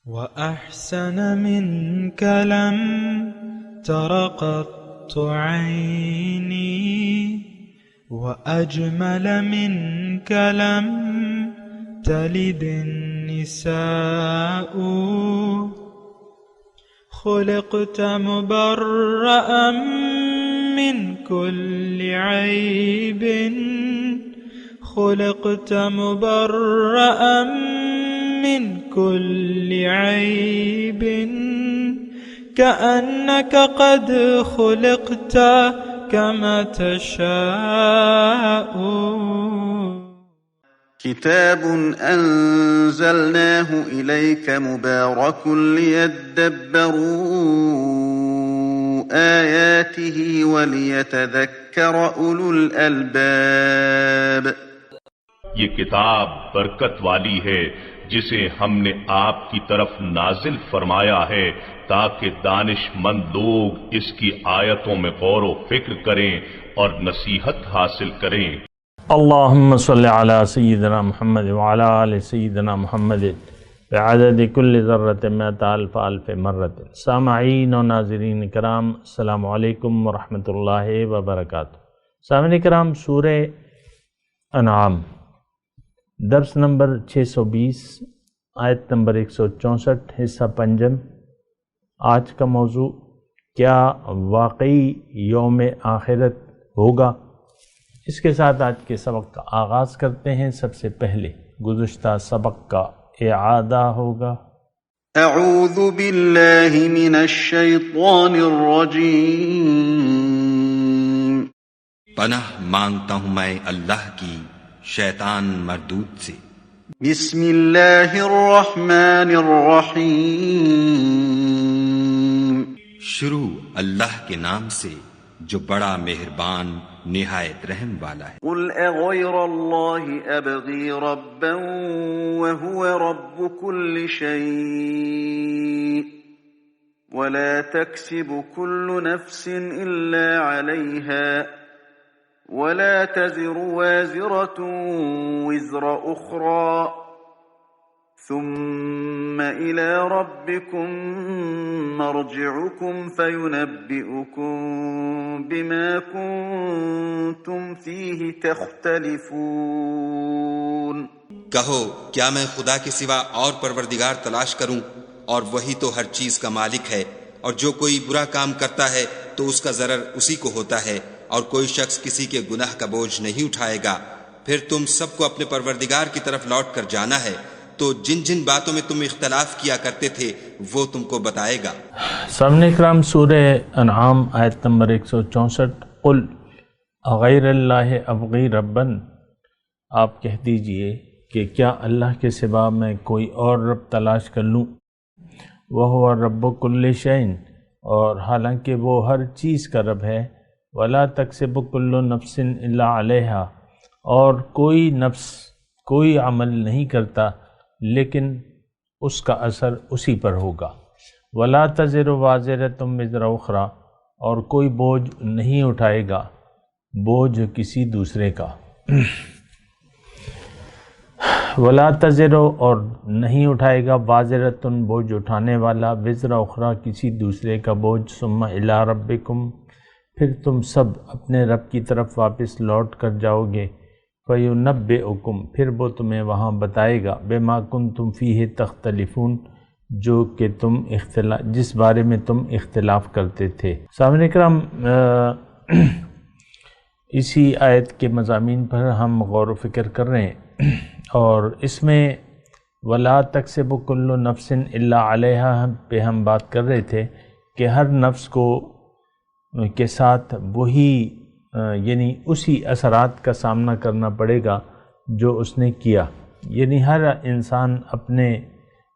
وأحسن منك لم تر قط عيني وأجمل منك لم تلد النساء خلقت مبرأ من كل عيب خلقت مبرأ من كل عيب كأنك قد خلقت كما تشاء. كتاب أنزلناه إليك مبارك ليدبروا آياته وليتذكر أولو الألباب. یہ کتاب برکت والی ہے جسے ہم نے آپ کی طرف نازل فرمایا ہے تاکہ دانش مند لوگ اس کی آیتوں میں غور و فکر کریں اور نصیحت حاصل کریں. اللہم صلی علی سیدنا محمد وعلی آل سیدنا محمد بعدد کل ذرۃ مئۃ الف الف مرۃ. سامعین و ناظرین کرام، السلام علیکم ورحمۃ اللہ وبرکاتہ. سامعین کرام، سورہ انعام درس نمبر 620 آیت نمبر 164 حصہ پنجم. آج کا موضوع کیا واقعی یوم آخرت ہوگا؟ اس کے ساتھ آج کے سبق کا آغاز کرتے ہیں. سب سے پہلے گزشتہ سبق کا اعادہ ہوگا. اعوذ باللہ من الشیطان الرجیم. پناہ مانگتا ہوں میں اللہ کی شیطان مردود سے. بسم اللہ الرحمن الرحیم. شروع اللہ کے نام سے جو بڑا مہربان نہایت رحم والا ہے. قل اغیر اللہ ابغی ربا وهو رب كل شيء ولا تكسب كل نفس الا عليها ولا تزر وازرة وزر اخرى ثم إلى ربكم مرجعكم فينبئكم بما كنتم فيه تختلفون. کہو کیا میں خدا کے سوا اور پروردگار تلاش کروں، اور وہی تو ہر چیز کا مالک ہے، اور جو کوئی برا کام کرتا ہے تو اس کا ضرر اسی کو ہوتا ہے، اور کوئی شخص کسی کے گناہ کا بوجھ نہیں اٹھائے گا. پھر تم سب کو اپنے پروردگار کی طرف لوٹ کر جانا ہے، تو جن جن باتوں میں تم اختلاف کیا کرتے تھے وہ تم کو بتائے گا. سامعین کرام، سورہ انعام آیت نمبر 164. قل غیر اللہ ابغی ربن، آپ کہہ دیجئے کہ کیا اللہ کے سوا میں کوئی اور رب تلاش کر لوں. وہو رب کل شیء، اور حالانکہ وہ ہر چیز کا رب ہے. ولا تکسب کل نفس الا علیہا، اور کوئی نفس کوئی عمل نہیں کرتا لیکن اس کا اثر اسی پر ہوگا. ولا تزر وازرۃ وزر اخری، اور کوئی بوجھ نہیں اٹھائے گا بوجھ کسی دوسرے کا. ولا تزر، اور نہیں اٹھائے گا وازرۃ بوجھ اٹھانے والا، وزر اخری کسی دوسرے کا بوجھ. ثم الی ربکم، پھر تم سب اپنے رب کی طرف واپس لوٹ کر جاؤ گے. فَيُنَبِّئُكُمْ، پھر وہ تمہیں وہاں بتائے گا. بِمَا كُنْتُمْ فِيهِ تَخْتَلِفُونَ، جو کہ تم جس بارے میں تم اختلاف کرتے تھے. سامعین کرام، اسی آیت کے مضامین پر ہم غور و فکر کر رہے ہیں، اور اس میں وَلَا تَكْسِبُ كُلُّ نَفْسٍ إِلَّا عَلَيْهَا پہ ہم بات کر رہے تھے کہ ہر نفس کے ساتھ وہی یعنی اسی اثرات کا سامنا کرنا پڑے گا جو اس نے کیا. یعنی ہر انسان اپنے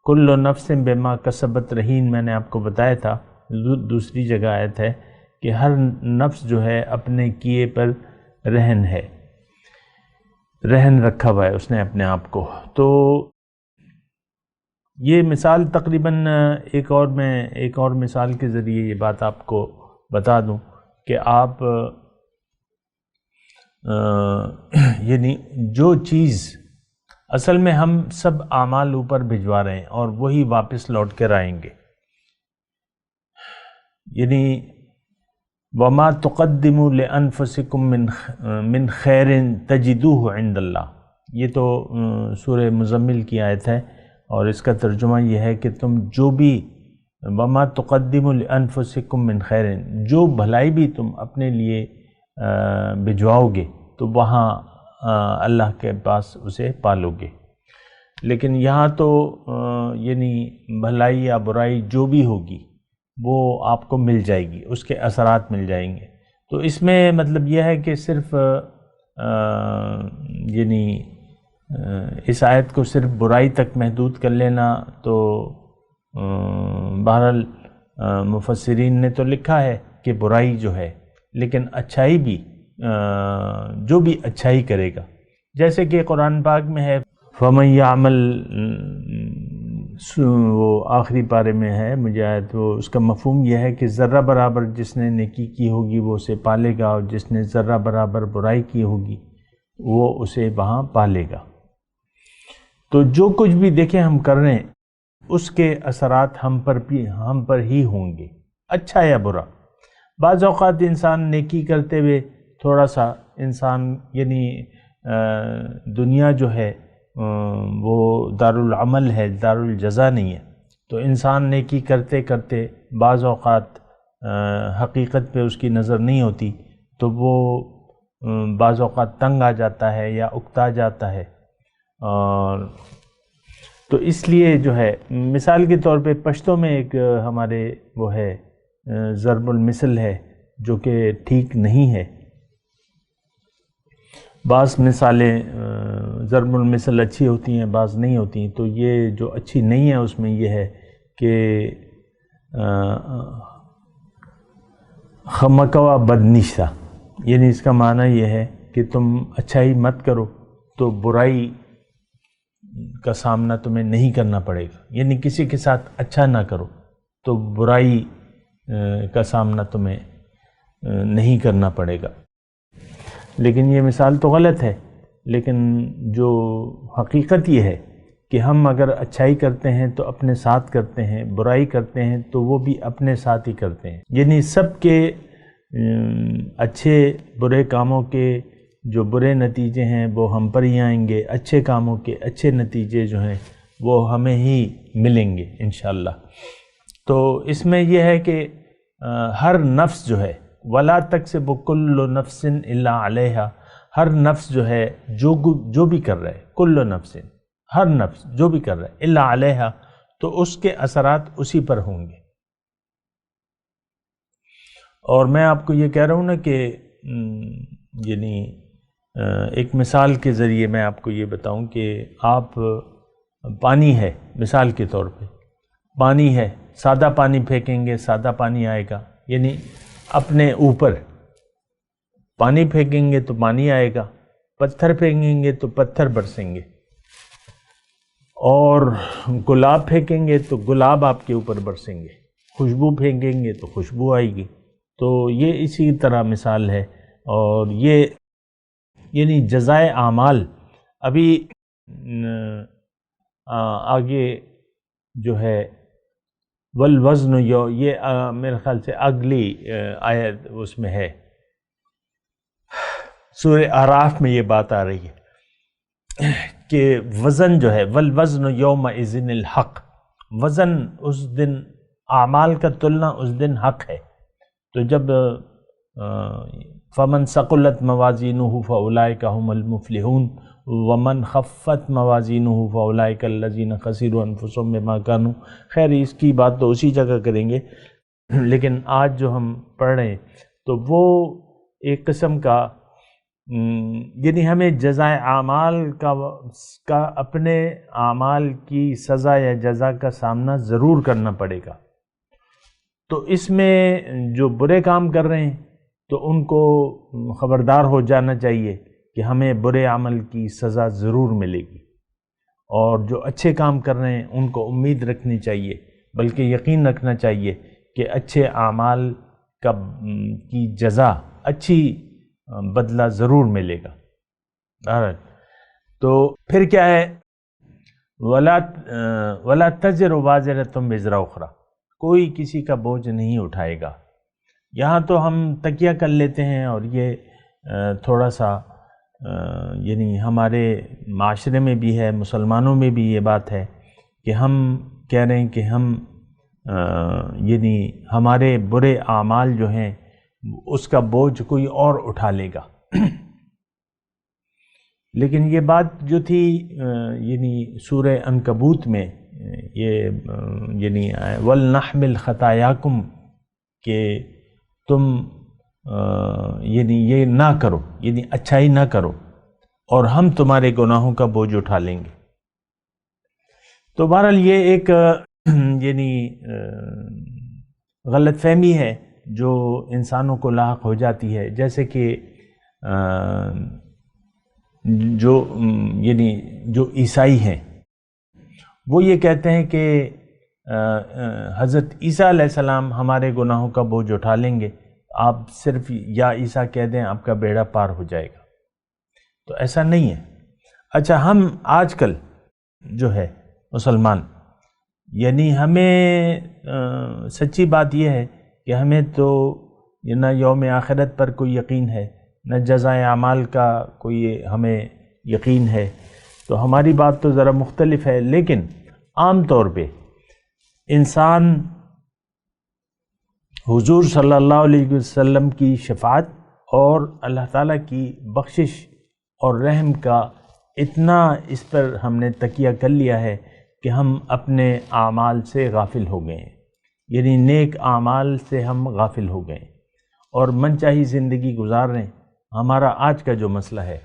کل نفس بما کسبت رہین، میں نے آپ کو بتایا تھا دوسری جگہ آیت ہے کہ ہر نفس جو ہے اپنے کیے پر رہن ہے، رہن رکھا ہوا ہے اس نے اپنے آپ کو. تو یہ مثال تقریباً ایک اور مثال کے ذریعے یہ بات آپ کو بتا دوں کہ آپ یعنی جو چیز اصل میں ہم سب اعمال اوپر بھجوا رہے ہیں اور وہی واپس لوٹ کر آئیں گے. یعنی وما تقدموا لانفسکم من خیر تجدوہ عند اللہ، یہ تو سورہ مزمل کی آیت ہے، اور اس کا ترجمہ یہ ہے کہ تم جو بھی وما تقدموا لانفسکم من خیر، جو بھلائی بھی تم اپنے لیے بھجواؤ گے تو وہاں اللہ کے پاس اسے پالو گے. لیکن یہاں تو یعنی بھلائی یا برائی جو بھی ہوگی وہ آپ کو مل جائے گی، اس کے اثرات مل جائیں گے. تو اس میں مطلب یہ ہے کہ صرف یعنی اس آیت کو صرف برائی تک محدود کر لینا تو بہرحال مفسرین نے تو لکھا ہے کہ برائی جو ہے، لیکن اچھائی بھی جو بھی اچھائی کرے گا، جیسے کہ قرآن پاک میں ہے فَمَن يَعْمَلْ، وہ آخری پارے میں ہے مجھے آیت، وہ اس کا مفہوم یہ ہے کہ ذرہ برابر جس نے نیکی کی ہوگی وہ اسے پالے گا، اور جس نے ذرہ برابر برائی کی ہوگی وہ اسے وہاں پالے گا. تو جو کچھ بھی دیکھیں ہم کر رہے ہیں اس کے اثرات ہم پر ہی ہوں گے، اچھا یا برا. بعض اوقات انسان نیکی کرتے ہوئے تھوڑا سا انسان یعنی دنیا جو ہے وہ دارالعمل ہے، دارالجزا نہیں ہے، تو انسان نیکی کرتے کرتے بعض اوقات حقیقت پہ اس کی نظر نہیں ہوتی تو وہ بعض اوقات تنگ آ جاتا ہے یا اکتا جاتا ہے. اور تو اس لیے جو ہے مثال کے طور پہ پشتوں میں ایک ہمارے وہ ہے ضرب المثل ہے جو کہ ٹھیک نہیں ہے. بعض مثالیں ضرب المثل اچھی ہوتی ہیں، بعض نہیں ہوتی. تو یہ جو اچھی نہیں ہے اس میں یہ ہے کہ خمکوا بدنشا، یعنی اس کا معنی یہ ہے کہ تم اچھائی مت کرو تو برائی کا سامنا تمہیں نہیں کرنا پڑے گا. یعنی کسی کے ساتھ اچھا نہ کرو تو برائی کا سامنا تمہیں نہیں کرنا پڑے گا. لیکن یہ مثال تو غلط ہے، لیکن جو حقیقت یہ ہے کہ ہم اگر اچھائی کرتے ہیں تو اپنے ساتھ کرتے ہیں، برائی کرتے ہیں تو وہ بھی اپنے ساتھ ہی کرتے ہیں. یعنی سب کے اچھے برے کاموں کے جو برے نتیجے ہیں وہ ہم پر ہی آئیں گے، اچھے کاموں کے اچھے نتیجے جو ہیں وہ ہمیں ہی ملیں گے انشاءاللہ. تو اس میں یہ ہے کہ ہر نفس جو ہے وَلَا تَكْسِبُ كُلُّ نَفْسٍ إِلَّا عَلَيْهَا، ہر نفس جو ہے جو بھی کر رہا ہے، کل نفس، ہر نفس جو بھی کر رہا ہے إِلَّا عَلَيْهَا، تو اس کے اثرات اسی پر ہوں گے. اور میں آپ کو یہ کہہ رہا ہوں نا کہ یعنی ایک مثال کے ذریعے میں آپ کو یہ بتاؤں کہ آپ پانی ہے، مثال کے طور پہ پانی ہے، سادہ پانی پھینکیں گے سادہ پانی آئے گا، یعنی اپنے اوپر پانی پھینکیں گے تو پانی آئے گا، پتھر پھینکیں گے تو پتھر برسیں گے، اور گلاب پھینکیں گے تو گلاب آپ کے اوپر برسیں گے، خوشبو پھینکیں گے تو خوشبو آئے گی. تو یہ اسی طرح مثال ہے. اور یہ یعنی جزائے اعمال ابھی آگے جو ہے والوزن، یہ میرے خیال سے اگلی آیت اس میں ہے، سورہ اعراف میں یہ بات آ رہی ہے کہ وزن جو ہے والوزن یومئذ الحق، وزن اس دن، اعمال کا تلنا اس دن حق ہے. تو جب فمن ثقلت موازینہ فاولئک هم المفلحون ومن خفت موازینہ فاولئک الذین خسروا انفسهم بما كانوا، خیر اس کی بات تو اسی جگہ کریں گے. لیکن آج جو ہم پڑھ رہے ہیں تو وہ ایک قسم کا یعنی ہمیں جزائے اعمال کا اپنے اعمال کی سزا یا جزا کا سامنا ضرور کرنا پڑے گا. تو اس میں جو برے کام کر رہے ہیں تو ان کو خبردار ہو جانا چاہیے کہ ہمیں برے عمل کی سزا ضرور ملے گی، اور جو اچھے کام کر رہے ہیں ان کو امید رکھنی چاہیے، بلکہ یقین رکھنا چاہیے کہ اچھے اعمال کی جزا، اچھی بدلہ ضرور ملے گا. تو پھر کیا ہے وَلَا تَزِرُ وَازِرَةٌ وِزْرَ أُخْرَى، کوئی کسی کا بوجھ نہیں اٹھائے گا۔ یہاں تو ہم تکیہ کر لیتے ہیں، اور یہ تھوڑا سا یعنی ہمارے معاشرے میں بھی ہے، مسلمانوں میں بھی یہ بات ہے کہ ہم کہہ رہے ہیں کہ ہم یعنی ہمارے برے اعمال جو ہیں اس کا بوجھ کوئی اور اٹھا لے گا۔ لیکن یہ بات جو تھی یعنی سورہ عنکبوت میں یہ یعنی وَلْنَحْمِلْ خَطَايَاكُمْ کہ تم یعنی یہ نہ کرو، یعنی اچھائی نہ کرو، اور ہم تمہارے گناہوں کا بوجھ اٹھا لیں گے۔ تو بہرحال یہ ایک یعنی غلط فہمی ہے جو انسانوں کو لاحق ہو جاتی ہے، جیسے کہ جو عیسائی ہیں وہ یہ کہتے ہیں کہ حضرت عیسیٰ علیہ السلام ہمارے گناہوں کا بوجھ اٹھا لیں گے، آپ صرف یا عیسیٰ کہہ دیں آپ کا بیڑا پار ہو جائے گا۔ تو ایسا نہیں ہے۔ اچھا، ہم آج کل جو ہے مسلمان، یعنی ہمیں سچی بات یہ ہے کہ ہمیں تو نہ یوم آخرت پر کوئی یقین ہے، نہ جزائے اعمال کا کوئی ہمیں یقین ہے، تو ہماری بات تو ذرا مختلف ہے۔ لیکن عام طور پہ انسان حضور صلی اللہ علیہ وسلم کی شفاعت اور اللہ تعالیٰ کی بخشش اور رحم کا اتنا اس پر ہم نے تکیہ کر لیا ہے کہ ہم اپنے اعمال سے غافل ہو گئے ہیں، یعنی نیک اعمال سے ہم غافل ہو گئے اور من چاہی زندگی گزار رہے ہیں۔ ہمارا آج کا جو مسئلہ ہے،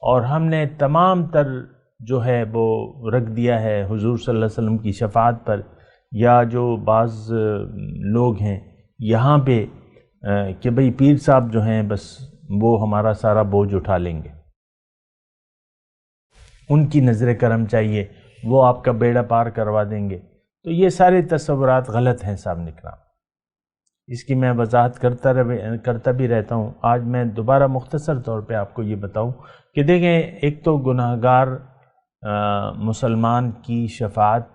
اور ہم نے تمام تر جو ہے وہ رکھ دیا ہے حضور صلی اللہ علیہ وسلم کی شفاعت پر، یا جو بعض لوگ ہیں یہاں پہ کہ بھئی پیر صاحب جو ہیں بس وہ ہمارا سارا بوجھ اٹھا لیں گے، ان کی نظر کرم چاہیے، وہ آپ کا بیڑا پار کروا دیں گے۔ تو یہ سارے تصورات غلط ہیں سامنے کرام، اس کی میں وضاحت کرتا بھی رہتا ہوں۔ آج میں دوبارہ مختصر طور پہ آپ کو یہ بتاؤں کہ دیکھیں، ایک تو گناہگار مسلمان کی شفاعت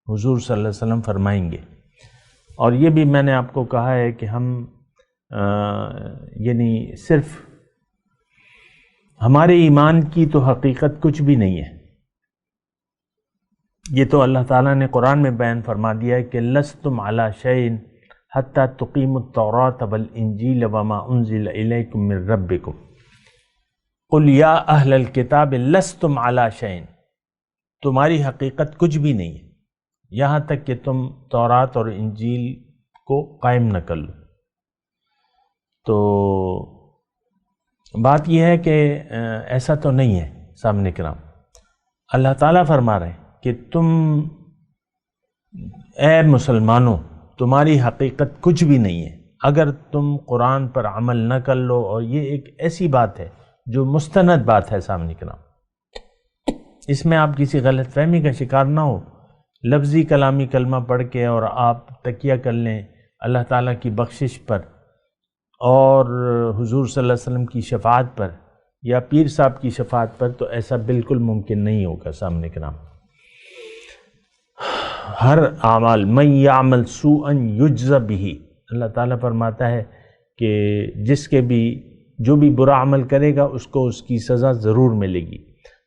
حضور صلی اللہ علیہ وسلم فرمائیں گے، اور یہ بھی میں نے آپ کو کہا ہے کہ ہم یعنی صرف ہمارے ایمان کی تو حقیقت کچھ بھی نہیں ہے، یہ تو اللہ تعالیٰ نے قرآن میں بیان فرما دیا ہے کہ لستم علی شیء حتی تقیموا التوراۃ والانجیل وما انزل الیکم من ربکم قل یا اہل الکتاب لستم علی شیء، تمہاری حقیقت کچھ بھی نہیں ہے یہاں تک کہ تم تورات اور انجیل کو قائم نہ کر لو۔ تو بات یہ ہے کہ ایسا تو نہیں ہے سامنے کرام۔ اللہ تعالیٰ فرما رہے ہیں کہ تم اے مسلمانوں، تمہاری حقیقت کچھ بھی نہیں ہے اگر تم قرآن پر عمل نہ کر لو، اور یہ ایک ایسی بات ہے جو مستند بات ہے سامنے کرام، اس میں آپ کسی غلط فہمی کا شکار نہ ہو۔ لفظی کلامی کلمہ پڑھ کے اور آپ تکیہ کر لیں اللہ تعالیٰ کی بخشش پر اور حضور صلی اللہ علیہ وسلم کی شفاعت پر یا پیر صاحب کی شفاعت پر، تو ایسا بالکل ممکن نہیں ہوگا سامنے کرام۔ ہر اعمال من یعمل سوءا یجز بہ، اللہ تعالیٰ فرماتا ہے کہ جو بھی برا عمل کرے گا اس کو اس کی سزا ضرور ملے گی۔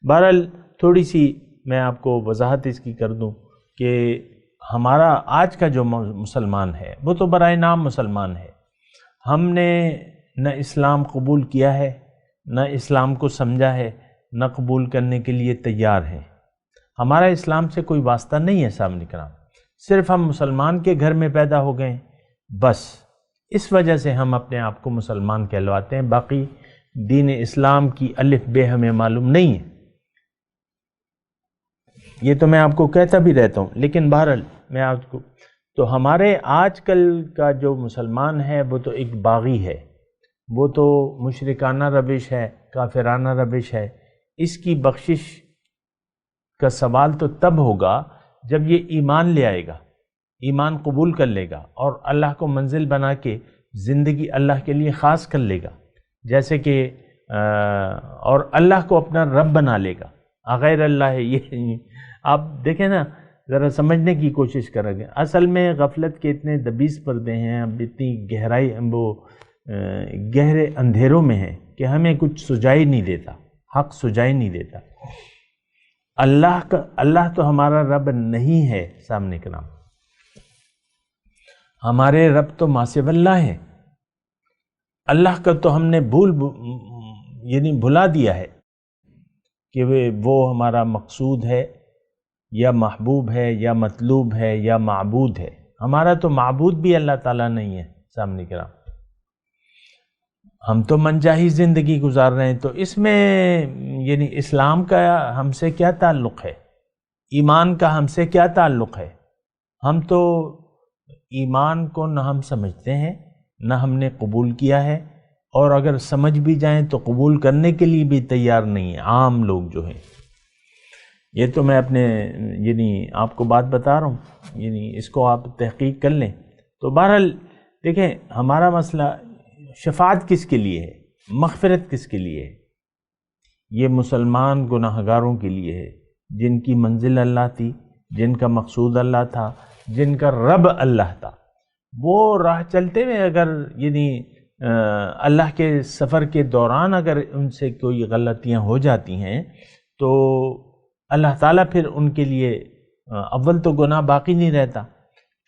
بہرحال تھوڑی سی میں آپ کو وضاحت اس کی کر دوں کہ ہمارا آج کا جو مسلمان ہے وہ تو برائے نام مسلمان ہے، ہم نے نہ اسلام قبول کیا ہے، نہ اسلام کو سمجھا ہے، نہ قبول کرنے کے لیے تیار ہیں۔ ہمارا اسلام سے کوئی واسطہ نہیں ہے سامنے کرام، صرف ہم مسلمان کے گھر میں پیدا ہو گئے، بس اس وجہ سے ہم اپنے آپ کو مسلمان کہلواتے ہیں، باقی دین اسلام کی الف بے ہمیں معلوم نہیں ہے۔ یہ تو میں آپ کو کہتا بھی رہتا ہوں، لیکن بہرحال میں آپ کو تو ہمارے آج کل کا جو مسلمان ہے وہ تو ایک باغی ہے، وہ تو مشرکانہ روش ہے، کافرانہ روش ہے۔ اس کی بخشش کا سوال تو تب ہوگا جب یہ ایمان لے آئے گا، ایمان قبول کر لے گا اور اللہ کو منزل بنا کے زندگی اللہ کے لیے خاص کر لے گا، جیسے کہ اور اللہ کو اپنا رب بنا لے گا۔ غیر اللہ یہ آپ دیکھیں نا، ذرا سمجھنے کی کوشش کریں گے. اصل میں غفلت کے اتنے دبیز پردے ہیں، اب اتنی گہرائی، وہ گہرے اندھیروں میں ہیں کہ ہمیں کچھ سجائی نہیں دیتا، حق سجائی نہیں دیتا. اللہ تو ہمارا رب نہیں ہے سامنے کے نام. ہمارے رب تو ما سوی اللہ ہے. اللہ کا تو ہم نے بھلا دیا ہے کہ وہ ہمارا مقصود ہے یا محبوب ہے یا مطلوب ہے یا معبود ہے. ہمارا تو معبود بھی اللہ تعالیٰ نہیں ہے سامنے کے نام. ہم تو منچاہی زندگی گزار رہے ہیں. تو اس میں یعنی اسلام کا ہم سے کیا تعلق ہے، ایمان کا ہم سے کیا تعلق ہے؟ ہم تو ایمان کو نہ ہم سمجھتے ہیں، نہ ہم نے قبول کیا ہے، اور اگر سمجھ بھی جائیں تو قبول کرنے کے لیے بھی تیار نہیں ہیں عام لوگ جو ہیں. یہ تو میں اپنے یعنی آپ کو بات بتا رہا ہوں، یعنی اس کو آپ تحقیق کر لیں. تو بہرحال دیکھیں، ہمارا مسئلہ شفاعت کس کے لیے ہے، مغفرت کس کے لیے ہے؟ یہ مسلمان گناہ گاروں کے لیے ہے، جن کی منزل اللہ تھی، جن کا مقصود اللہ تھا، جن کا رب اللہ تھا. وہ راہ چلتے ہوئے اگر یعنی اللہ کے سفر کے دوران اگر ان سے کوئی غلطیاں ہو جاتی ہیں تو اللہ تعالیٰ پھر ان کے لیے اول تو گناہ باقی نہیں رہتا.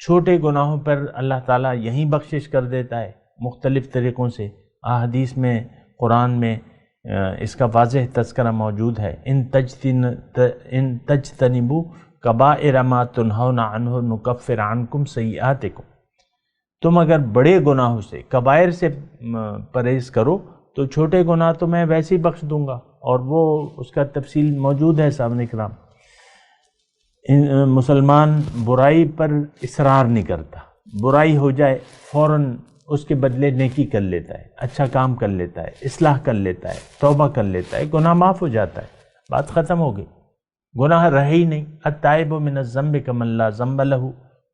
چھوٹے گناہوں پر اللہ تعالیٰ یہیں بخشش کر دیتا ہے مختلف طریقوں سے. احادیث میں، قرآن میں اس کا واضح تذکرہ موجود ہے. ان تجتنبوا کبائر ما تنہون عنہ نکفر عنکم سیئاتکم. تم اگر بڑے گناہوں سے، کبائر سے پرہیز کرو تو چھوٹے گناہ تو میں ویسے ہی بخش دوں گا. اور وہ اس کا تفصیل موجود ہے سامنے کرام. مسلمان برائی پر اصرار نہیں کرتا. برائی ہو جائے فوراً اس کے بدلے نیکی کر لیتا ہے، اچھا کام کر لیتا ہے، اصلاح کر لیتا ہے، توبہ کر لیتا ہے، گناہ معاف ہو جاتا ہے، بات ختم ہو گئی. گناہ رہے ہی نہیں. التائب من الذنب کمن لا ذنب لہ.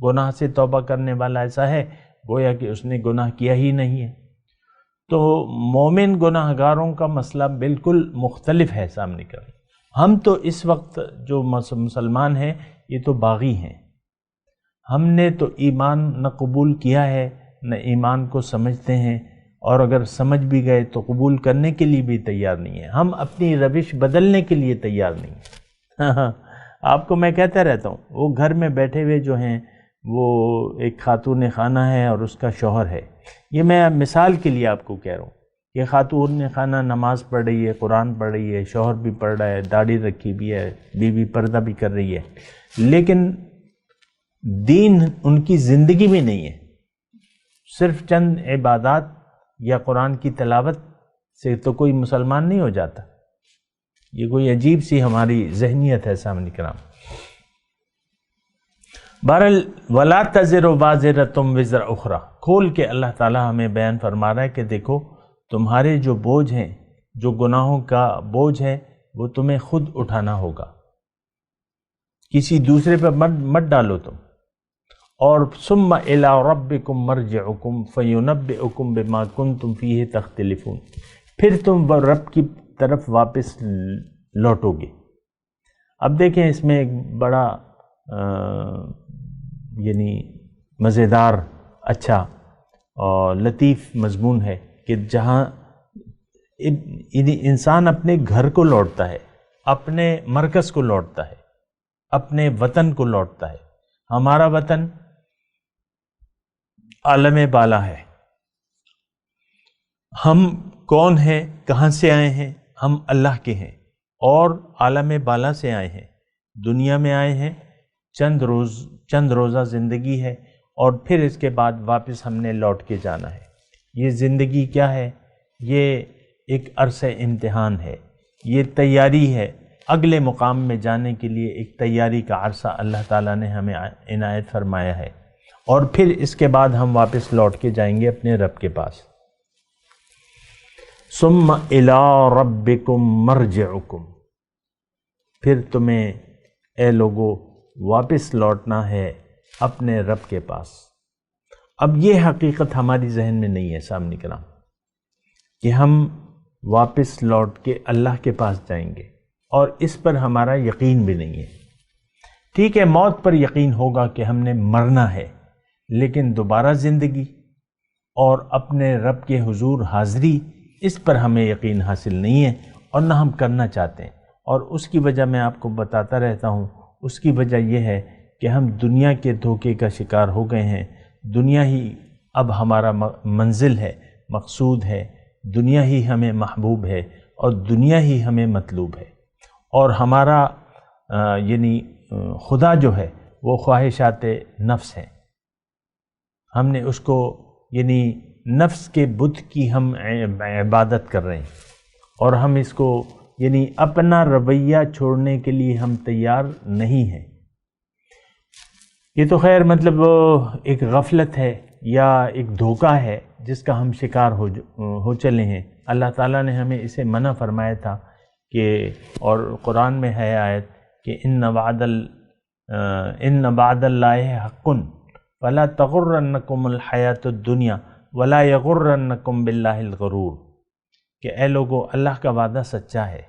گناہ سے توبہ کرنے والا ایسا ہے گویا کہ اس نے گناہ کیا ہی نہیں ہے. تو مومن گناہ گاروں کا مسئلہ بالکل مختلف ہے سامنے کا. ہم تو اس وقت جو مسلمان ہیں یہ تو باغی ہیں. ہم نے تو ایمان نہ قبول کیا ہے، نہ ایمان کو سمجھتے ہیں، اور اگر سمجھ بھی گئے تو قبول کرنے کے لیے بھی تیار نہیں ہیں. ہم اپنی روش بدلنے کے لیے تیار نہیں ہیں. آپ کو میں کہتا رہتا ہوں، وہ گھر میں بیٹھے ہوئے جو ہیں، وہ ایک خاتون خانہ ہے اور اس کا شوہر ہے. یہ میں مثال کے لیے آپ کو کہہ رہا ہوں کہ خاتون خانہ نماز پڑھ رہی ہے، قرآن پڑھ رہی ہے، شوہر بھی پڑھ رہا ہے، داڑھی رکھی بھی ہے، بیوی پردہ بھی کر رہی ہے، لیکن دین ان کی زندگی میں نہیں ہے. صرف چند عبادات یا قرآن کی تلاوت سے تو کوئی مسلمان نہیں ہو جاتا. یہ کوئی عجیب سی ہماری ذہنیت ہے سامنے کرام. بہرحال وَلَا تَزِرُ وَازِرَةٌ وِزْرَ أُخْرَى. کھول کے اللہ تعالیٰ ہمیں بیان فرما رہا ہے کہ دیکھو تمہارے جو بوجھ ہیں، جو گناہوں کا بوجھ ہے، وہ تمہیں خود اٹھانا ہوگا، کسی دوسرے پہ مت ڈالو تم. اور ثم إِلَىٰ رَبِّكُمْ مَرْجِعُكُمْ فَيُنَبِّئُكُمْ بِمَا كُنْتُمْ فِيهِ تَخْتَلِفُونَ. پھر تم رب کی طرف واپس لوٹو گے. اب دیکھیں اس میں ایک بڑا یعنی مزیدار، اچھا اور لطیف مضمون ہے کہ جہاں انسان اپنے گھر کو لوٹتا ہے، اپنے مرکز کو لوٹتا ہے، اپنے وطن کو لوٹتا ہے. ہمارا وطن عالم بالا ہے. ہم کون ہیں، کہاں سے آئے ہیں؟ ہم اللہ کے ہیں اور عالم بالا سے آئے ہیں. دنیا میں آئے ہیں، چند روزہ زندگی ہے، اور پھر اس کے بعد واپس ہم نے لوٹ کے جانا ہے. یہ زندگی کیا ہے؟ یہ ایک عرصہ امتحان ہے، یہ تیاری ہے. اگلے مقام میں جانے کے لیے ایک تیاری کا عرصہ اللہ تعالیٰ نے ہمیں عنایت فرمایا ہے، اور پھر اس کے بعد ہم واپس لوٹ کے جائیں گے اپنے رب کے پاس. ثم إِلَىٰ رَبِّكُمْ مَرْجِعُكُمْ. پھر تمہیں اے لوگو واپس لوٹنا ہے اپنے رب کے پاس. اب یہ حقیقت ہماری ذہن میں نہیں ہے سامنے کرام کہ ہم واپس لوٹ کے اللہ کے پاس جائیں گے، اور اس پر ہمارا یقین بھی نہیں ہے. ٹھیک ہے موت پر یقین ہوگا کہ ہم نے مرنا ہے، لیکن دوبارہ زندگی اور اپنے رب کے حضور حاضری، اس پر ہمیں یقین حاصل نہیں ہے اور نہ ہم کرنا چاہتے ہیں۔ اور اس کی وجہ میں آپ کو بتاتا رہتا ہوں، اس کی وجہ یہ ہے کہ ہم دنیا کے دھوکے کا شکار ہو گئے ہیں۔ دنیا ہی اب ہمارا منزل ہے، مقصود ہے، دنیا ہی ہمیں محبوب ہے اور دنیا ہی ہمیں مطلوب ہے، اور ہمارا یعنی خدا جو ہے وہ خواہشات نفس ہے۔ ہم نے اس کو یعنی نفس کے بت کی ہم عبادت کر رہے ہیں، اور ہم اس کو یعنی اپنا رویہ چھوڑنے کے لیے ہم تیار نہیں ہیں۔ یہ تو خیر مطلب ایک غفلت ہے یا ایک دھوکہ ہے جس کا ہم شکار ہو چلے ہیں۔ اللہ تعالیٰ نے ہمیں اسے منع فرمایا تھا کہ، اور قرآن میں ہے آیت کہ ان وعد اللہ حق فلا تغرنکم الحیات الدنیا ولا یغرنکم باللہ الغرور، کہ اے لوگو اللہ کا وعدہ سچا ہے،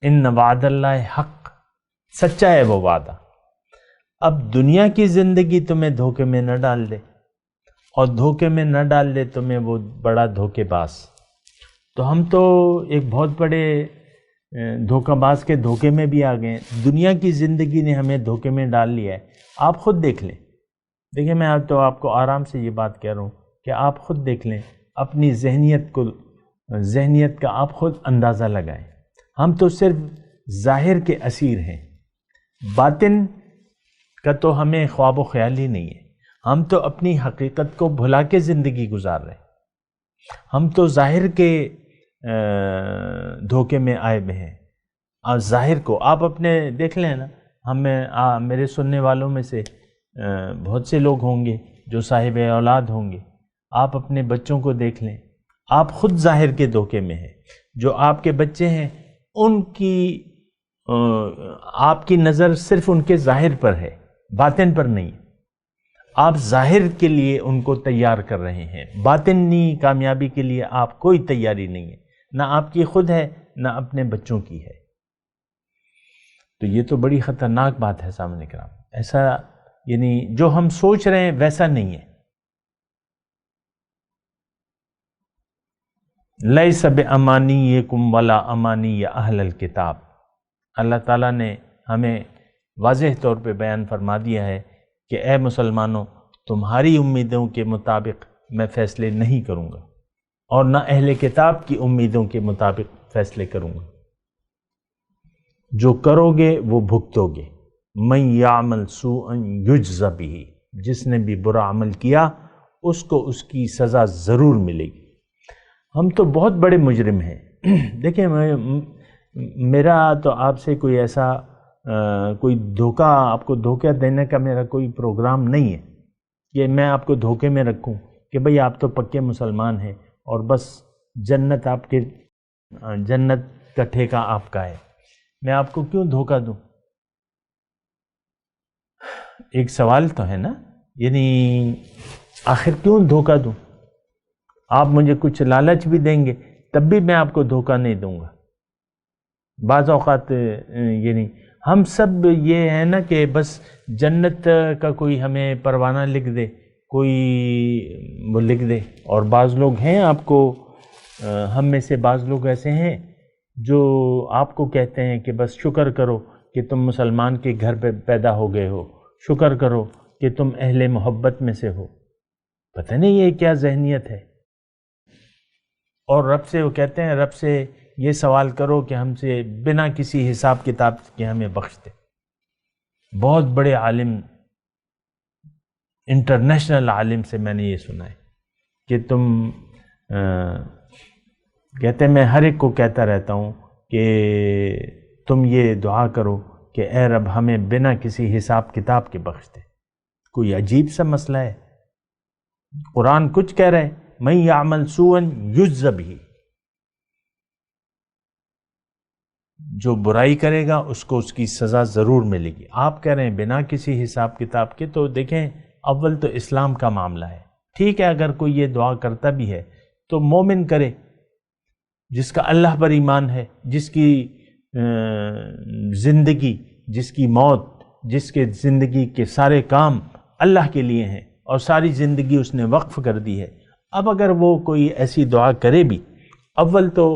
ان وعد اللہ حق، سچا ہے وہ وعدہ۔ اب دنیا کی زندگی تمہیں دھوکے میں نہ ڈال دے، اور دھوکے میں نہ ڈال دے تمہیں وہ بڑا دھوکے باز۔ تو ہم تو ایک بہت بڑے دھوکہ باز کے دھوکے میں بھی آ گئے ہیں۔ دنیا کی زندگی نے ہمیں دھوکے میں ڈال لیا ہے۔ آپ خود دیکھ لیں، دیکھیں میں تو آپ کو آرام سے یہ بات کہہ رہا ہوں کہ آپ خود دیکھ لیں، اپنی ذہنیت کا آپ خود اندازہ لگائیں۔ ہم تو صرف ظاہر کے اسیر ہیں، باطن کا تو ہمیں خواب و خیال ہی نہیں ہے۔ ہم تو اپنی حقیقت کو بھلا کے زندگی گزار رہے ہیں۔ ہم تو ظاہر کے دھوکے میں آئے ہوئے ہیں۔ ظاہر کو آپ اپنے دیکھ لیں نا، میرے سننے والوں میں سے بہت سے لوگ ہوں گے جو صاحب اولاد ہوں گے، آپ اپنے بچوں کو دیکھ لیں، آپ خود ظاہر کے دھوکے میں ہیں۔ جو آپ کے بچے ہیں ان کی آپ کی نظر صرف ان کے ظاہر پر ہے، باطن پر نہیں۔ آپ ظاہر کے لیے ان کو تیار کر رہے ہیں، باطنی کامیابی کے لیے آپ کوئی تیاری نہیں ہے، نہ آپ کی خود ہے نہ اپنے بچوں کی ہے۔ تو یہ تو بڑی خطرناک بات ہے سامنے کرام۔ ایسا یعنی جو ہم سوچ رہے ہیں ویسا نہیں ہے۔ لیس بامانیکم ولا امانی اہل الکتاب، اللہ تعالیٰ نے ہمیں واضح طور پہ بیان فرما دیا ہے کہ اے مسلمانوں، تمہاری امیدوں کے مطابق میں فیصلے نہیں کروں گا، اور نہ اہل کتاب کی امیدوں کے مطابق فیصلے کروں گا۔ جو کرو گے وہ بھگتو گے۔ من یعمل سوءا یجز بہ، جس نے بھی برا عمل کیا اس کو اس کی سزا ضرور ملے گی۔ ہم تو بہت بڑے مجرم ہیں۔ دیکھیں میرا تو آپ سے کوئی ایسا کوئی دھوکہ، آپ کو دھوکہ دینے کا میرا کوئی پروگرام نہیں ہے کہ میں آپ کو دھوکے میں رکھوں کہ بھئی آپ تو پکے مسلمان ہیں اور بس جنت آپ کے، جنت کا ٹھیکہ آپ کا ہے۔ میں آپ کو کیوں دھوکہ دوں؟ ایک سوال تو ہے نا، یعنی آخر کیوں دھوکہ دوں؟ آپ مجھے کچھ لالچ بھی دیں گے تب بھی میں آپ کو دھوکہ نہیں دوں گا۔ بعض اوقات یعنی ہم سب یہ ہے نا کہ بس جنت کا کوئی ہمیں پروانہ لکھ دے، کوئی وہ لکھ دے، اور بعض لوگ ہیں آپ کو، ہم میں سے بعض لوگ ایسے ہیں جو آپ کو کہتے ہیں کہ بس شکر کرو کہ تم مسلمان کے گھر پہ پیدا ہو گئے ہو، شکر کرو کہ تم اہل محبت میں سے ہو۔ پتہ نہیں یہ کیا ذہنیت ہے۔ اور رب سے وہ کہتے ہیں رب سے یہ سوال کرو کہ ہم سے بنا کسی حساب کتاب کے ہمیں بخش دے۔ بہت بڑے عالم، انٹرنیشنل عالم سے میں نے یہ سنا ہے کہ تم کہتے ہیں، میں ہر ایک کو کہتا رہتا ہوں کہ تم یہ دعا کرو کہ اے رب ہمیں بنا کسی حساب کتاب کے بخش دے۔ کوئی عجیب سا مسئلہ ہے۔ قرآن کچھ کہہ رہے، من یعمل سوءا یجز بہ، جو برائی کرے گا اس کو اس کی سزا ضرور ملے گی۔ آپ کہہ رہے ہیں بنا کسی حساب کتاب کے، تو دیکھیں اول تو اسلام کا معاملہ ہے۔ ٹھیک ہے اگر کوئی یہ دعا کرتا بھی ہے تو مومن کرے، جس کا اللہ پر ایمان ہے، جس کی زندگی، جس کی موت، جس کے زندگی کے سارے کام اللہ کے لیے ہیں اور ساری زندگی اس نے وقف کر دی ہے، اب اگر وہ کوئی ایسی دعا کرے بھی، اول تو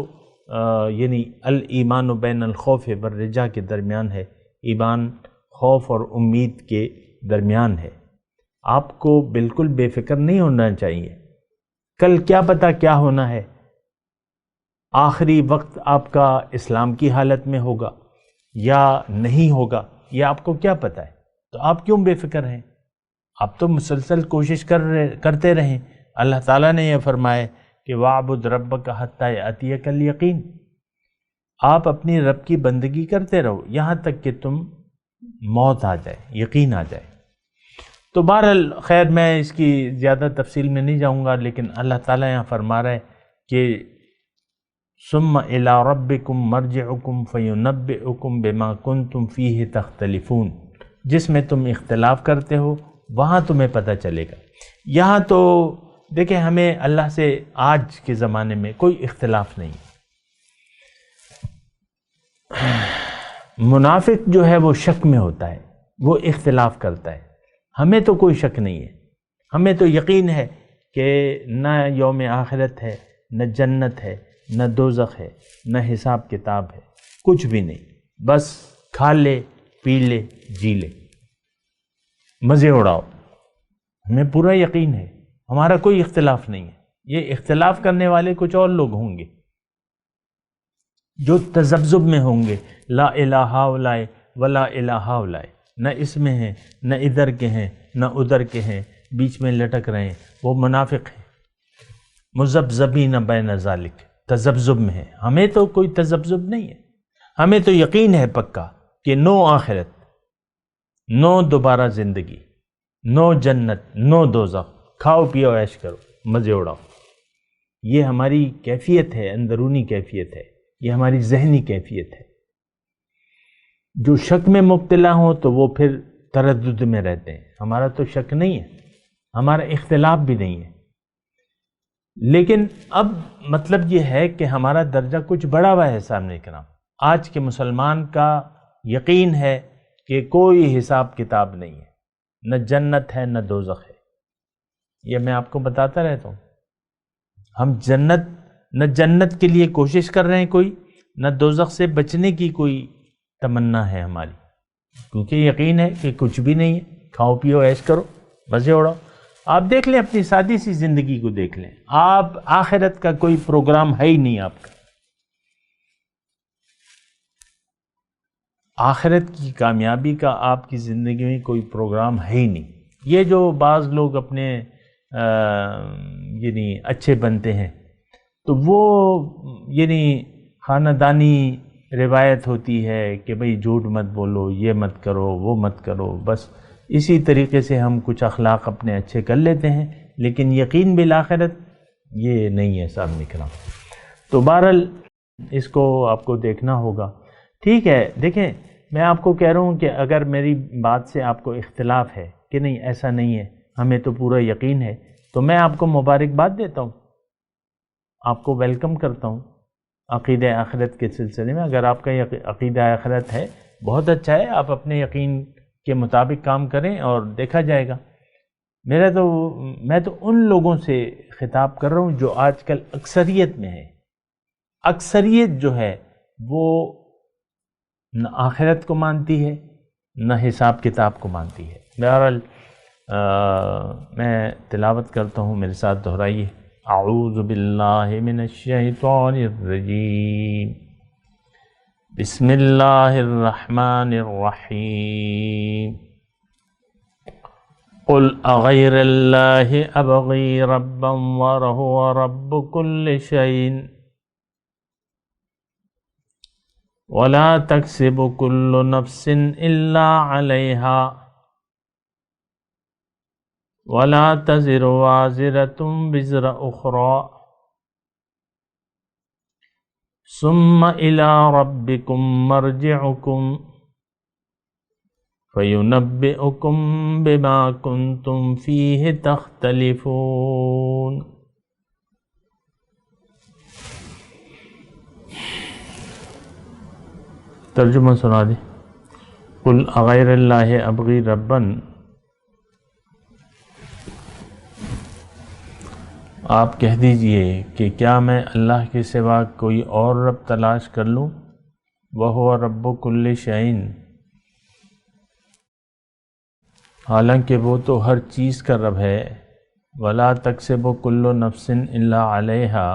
یعنی الایمان بین الخوف والرجاء کے درمیان ہے، ایمان خوف اور امید کے درمیان ہے. آپ کو بالکل بے فکر نہیں ہونا چاہیے. کل کیا پتہ کیا ہونا ہے، آخری وقت آپ کا اسلام کی حالت میں ہوگا یا نہیں ہوگا، یہ آپ کو کیا پتہ ہے؟ تو آپ کیوں بے فکر ہیں؟ آپ تو مسلسل کوشش کرتے رہیں. اللہ تعالیٰ نے یہ فرمایا کہ وَاعْبُدْ رَبَّكَ حَتَّى يَأْتِيَكَ الْيَقِينُ. آپ اپنی رب کی بندگی کرتے رہو یہاں تک کہ تم موت آ جائے، یقین آ جائے. تو بہرحال خیر میں اس کی زیادہ تفصیل میں نہیں جاؤں گا، لیکن اللہ تعالیٰ یہاں فرما رہا ہے کہ ثُمَّ إِلَىٰ رَبِّكُمْ مَرْجِعُكُمْ فَيُنَبِّئُكُمْ بِمَا كُنْتُمْ فِيهِ تَخْتَلِفُونَ. جس میں تم اختلاف کرتے ہو وہاں تمہیں پتہ چلے گا. یہاں تو دیکھیں ہمیں اللہ سے آج کے زمانے میں کوئی اختلاف نہیں. منافق جو ہے وہ شک میں ہوتا ہے، وہ اختلاف کرتا ہے. ہمیں تو کوئی شک نہیں ہے، ہمیں تو یقین ہے کہ نہ یوم آخرت ہے، نہ جنت ہے، نہ دوزخ ہے، نہ حساب کتاب ہے، کچھ بھی نہیں. بس کھا لے، پی لے، جی لے، مزے اڑاؤ. ہمیں پورا یقین ہے، ہمارا کوئی اختلاف نہیں ہے. یہ اختلاف کرنے والے کچھ اور لوگ ہوں گے جو تذبذب میں ہوں گے، لا الہ ہؤلاء ولا الہ ہؤلاء، نہ اس میں ہیں، نہ ادھر کے ہیں، نہ ادھر کے ہیں، بیچ میں لٹک رہے ہیں. وہ منافق ہیں، مذبذبین بین ذالک، تذبذب میں ہیں. ہمیں تو کوئی تذبذب نہیں ہے، ہمیں تو یقین ہے پکا کہ نو آخرت، نو دوبارہ زندگی، نو جنت، نو دوزخ. کھاؤ پیو عیش کرو، مزے اڑاؤ. یہ ہماری کیفیت ہے، اندرونی کیفیت ہے، یہ ہماری ذہنی کیفیت ہے. جو شک میں مبتلا ہوں تو وہ پھر تردد میں رہتے ہیں. ہمارا تو شک نہیں ہے، ہمارا اختلاف بھی نہیں ہے. لیکن اب مطلب یہ ہے کہ ہمارا درجہ کچھ بڑا ہوا ہے. سامنے کرام، آج کے مسلمان کا یقین ہے کہ کوئی حساب کتاب نہیں ہے، نہ جنت ہے نہ دوزخ ہے. یہ میں آپ کو بتاتا رہتا ہوں. ہم نہ جنت کے لیے کوشش کر رہے ہیں کوئی، نہ دوزخ سے بچنے کی کوئی تمنا ہے ہماری، کیونکہ یقین ہے کہ کچھ بھی نہیں ہے. کھاؤ پیو عیش کرو، مزے اڑاؤ. آپ دیکھ لیں اپنی سادی سی زندگی کو دیکھ لیں، آپ آخرت کا کوئی پروگرام ہے ہی نہیں. آپ کا آخرت کی کامیابی کا آپ کی زندگی میں کوئی پروگرام ہے ہی نہیں. یہ جو بعض لوگ اپنے یعنی اچھے بنتے ہیں تو وہ یعنی خاندانی روایت ہوتی ہے کہ بھئی جھوٹ مت بولو، یہ مت کرو، وہ مت کرو. بس اسی طریقے سے ہم کچھ اخلاق اپنے اچھے کر لیتے ہیں، لیکن یقین بالآخرت یہ نہیں ہے صاحب نکلا. تو بہرحال اس کو آپ کو دیکھنا ہوگا. ٹھیک ہے، دیکھیں میں آپ کو کہہ رہا ہوں کہ اگر میری بات سے آپ کو اختلاف ہے کہ نہیں ایسا نہیں ہے، ہمیں تو پورا یقین ہے، تو میں آپ کو مبارکباد دیتا ہوں، آپ کو ویلکم کرتا ہوں عقیدہ آخرت کے سلسلے میں. اگر آپ کا عقیدہ آخرت ہے بہت اچھا ہے، آپ اپنے یقین کے مطابق کام کریں اور دیکھا جائے گا. میں تو ان لوگوں سے خطاب کر رہا ہوں جو آج کل اکثریت میں ہے. اکثریت جو ہے وہ نہ آخرت کو مانتی ہے نہ حساب کتاب کو مانتی ہے. بہرحال میں تلاوت کرتا ہوں، میرے ساتھ دہرائیے. اعوذ باللہ من الشیطان الرجیم، بسم اللہ الرحمن الرحیم. قل اغیر اللہ ابغی ربا وہو رب کل شیء ولا تکسب کل نفس الا علیہا ولا تزر وازرة وزر اخرى ثم الى ربكم مرجعكم فينبئكم بما كنتم فيه تختلفون. ترجمہ سنا دیں. قل اغیر اللہ ابغی ربن، آپ کہہ دیجئے کہ کیا میں اللہ کے سوا کوئی اور رب تلاش کر لوں؟ وَهُوَ رَبُّ كُلِّ شَيْءٍ، حالانکہ وہ تو ہر چیز کا رب ہے. وَلَا تَكْسِبُ كُلُّ نَفْسٍ إِلَّا عَلَيْهَا،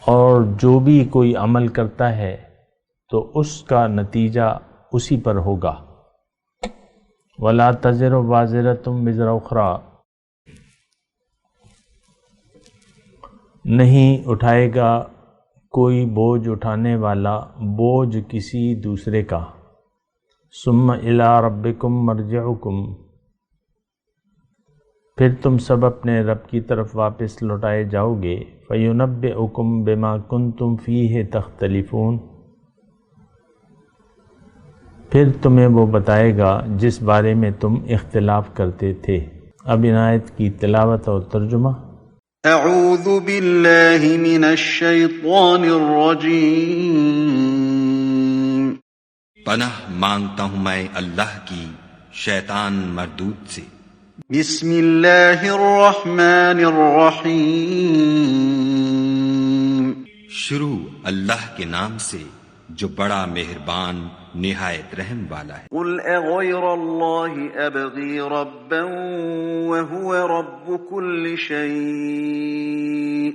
اور جو بھی کوئی عمل کرتا ہے تو اس کا نتیجہ اسی پر ہوگا. وَلَا تَزِرُ وَازِرَةٌ وِزْرَ أُخْرَىٰ، نہیں اٹھائے گا کوئی بوجھ اٹھانے والا بوجھ کسی دوسرے کا. ثُمَّ إِلَىٰ رَبِّكُمْ مَرْجِعُكُمْ، پھر تم سب اپنے رب کی طرف واپس لوٹائے جاؤ گے. فَيُنَبِّئُكُمْ بِمَا كُنْتُمْ فِيهِ تَخْتَلِفُونَ، پھر تمہیں وہ بتائے گا جس بارے میں تم اختلاف کرتے تھے. اب ان آیت کی تلاوت اور ترجمہ. اعوذ باللہ من الشیطان الرجیم، پناہ مانگتا ہوں میں اللہ کی شیطان مردود سے. بسم اللہ الرحمن الرحیم، شروع اللہ کے نام سے جو بڑا مہربان نہایت رحم والا ہے. قل اغیر اللہ ابغی ربا وهو رب كل شيء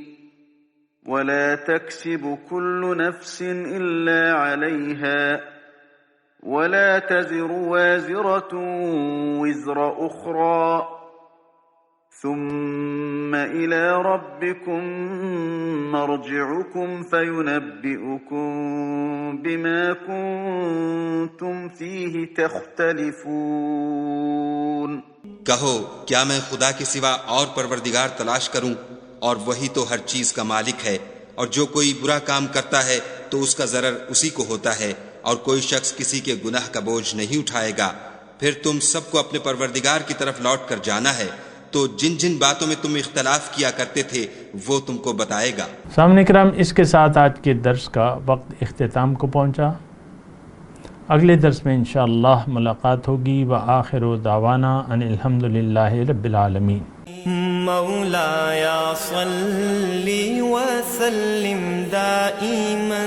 ولا تكسب كل نفس الا عليها ولا تزر وازرة وزر اخرى ثم إلى ربكم مرجعكم فينبئكم بما كنتم فيه تختلفون. کہو کیا میں خدا کے سوا اور پروردگار تلاش کروں، اور وہی تو ہر چیز کا مالک ہے، اور جو کوئی برا کام کرتا ہے تو اس کا ضرر اسی کو ہوتا ہے، اور کوئی شخص کسی کے گناہ کا بوجھ نہیں اٹھائے گا. پھر تم سب کو اپنے پروردگار کی طرف لوٹ کر جانا ہے، تو جن جن باتوں میں تم اختلاف کیا کرتے تھے وہ تم کو بتائے گا. سامنے کرام، اس کے ساتھ آج کے درس کا وقت اختتام کو پہنچا. اگلے درس میں انشاءاللہ ملاقات ہوگی. وآخر دعوانا ان الحمدللہ رب العالمین. مولایا صلی وسلم دائما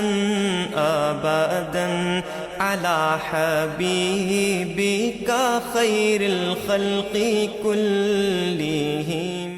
ابدا على حبيبك خير الخلق كلهم.